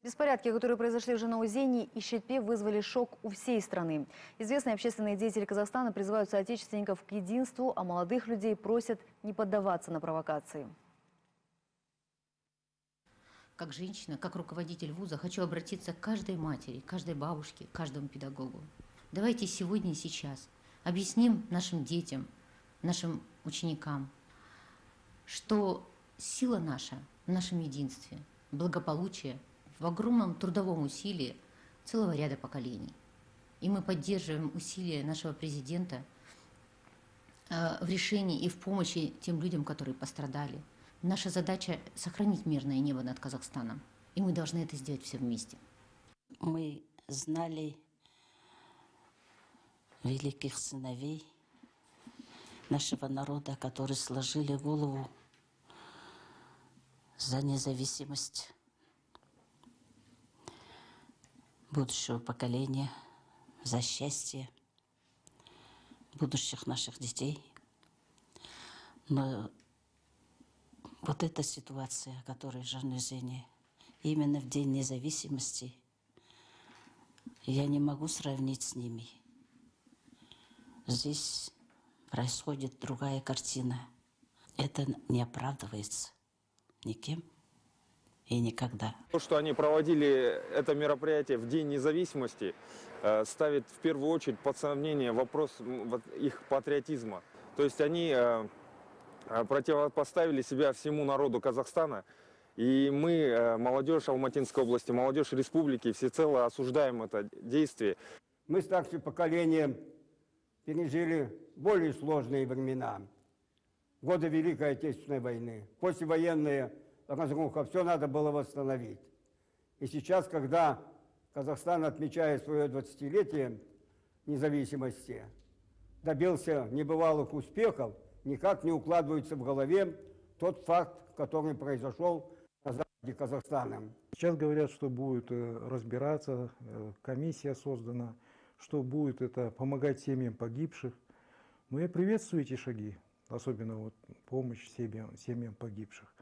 Беспорядки, которые произошли в Жанаузене и Шельпе, вызвали шок у всей страны. Известные общественные деятели Казахстана призывают соотечественников к единству, а молодых людей просят не поддаваться на провокации. Как женщина, как руководитель вуза, хочу обратиться к каждой матери, каждой бабушке, каждому педагогу. Давайте сегодня и сейчас объясним нашим детям, нашим ученикам, что сила наша в нашем единстве, благополучие в огромном трудовом усилии целого ряда поколений. И мы поддерживаем усилия нашего президента в решении и в помощи тем людям, которые пострадали. Наша задача – сохранить мирное небо над Казахстаном. И мы должны это сделать все вместе. Мы знали великих сыновей нашего народа, которые сложили голову за независимость будущего поколения, за счастье будущих наших детей. Но вот эта ситуация, которая в Жанаузене, именно в День независимости, я не могу сравнить с ними. Здесь происходит другая картина. Это не оправдывается никем и никогда. То, что они проводили это мероприятие в День независимости, ставит в первую очередь под сомнение вопрос их патриотизма. То есть они противопоставили себя всему народу Казахстана. И мы, молодежь Алматинской области, молодежь республики, всецело осуждаем это действие. Мы, старшее поколение, пережили более сложные времена. Годы Великой Отечественной войны, послевоенная разруха, все надо было восстановить. И сейчас, когда Казахстан отмечает свое 20-летие независимости, добился небывалых успехов, никак не укладывается в голове тот факт, который произошел на западе Казахстана. Сейчас говорят, что будет разбираться, комиссия создана, что будет это помогать семьям погибших. Но я приветствую эти шаги, особенно вот помощь семьям погибших.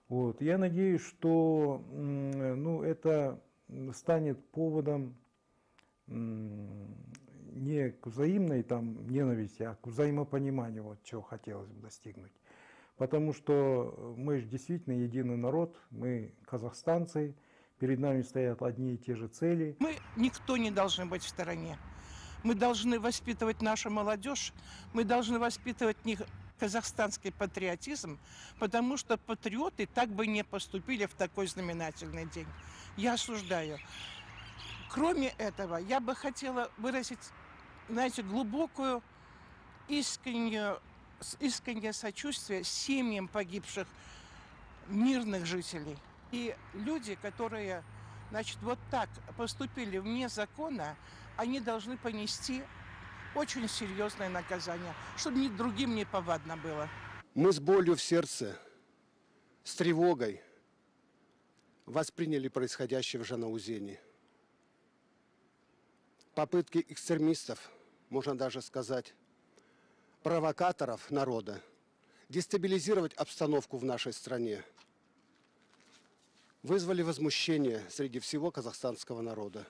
Вот. Я надеюсь, что это станет поводом не к взаимной ненависти, а к взаимопониманию, вот чего хотелось бы достигнуть. Потому что мы же действительно единый народ, мы казахстанцы, перед нами стоят одни и те же цели. Мы никто не должны быть в стороне. Мы должны воспитывать нашу молодежь, мы должны воспитывать в них казахстанский патриотизм, потому что патриоты так бы не поступили в такой знаменательный день. Я осуждаю. Кроме этого, я бы хотела выразить, знаете, глубокое, искреннее сочувствие семьям погибших мирных жителей. И люди, которые, значит, вот так поступили вне закона, они должны понести очень серьезное наказание, чтобы ни другим не повадно было. Мы с болью в сердце, с тревогой восприняли происходящее в Жанаузене. Попытки экстремистов, можно даже сказать, провокаторов народа, дестабилизировать обстановку в нашей стране, вызвали возмущение среди всего казахстанского народа.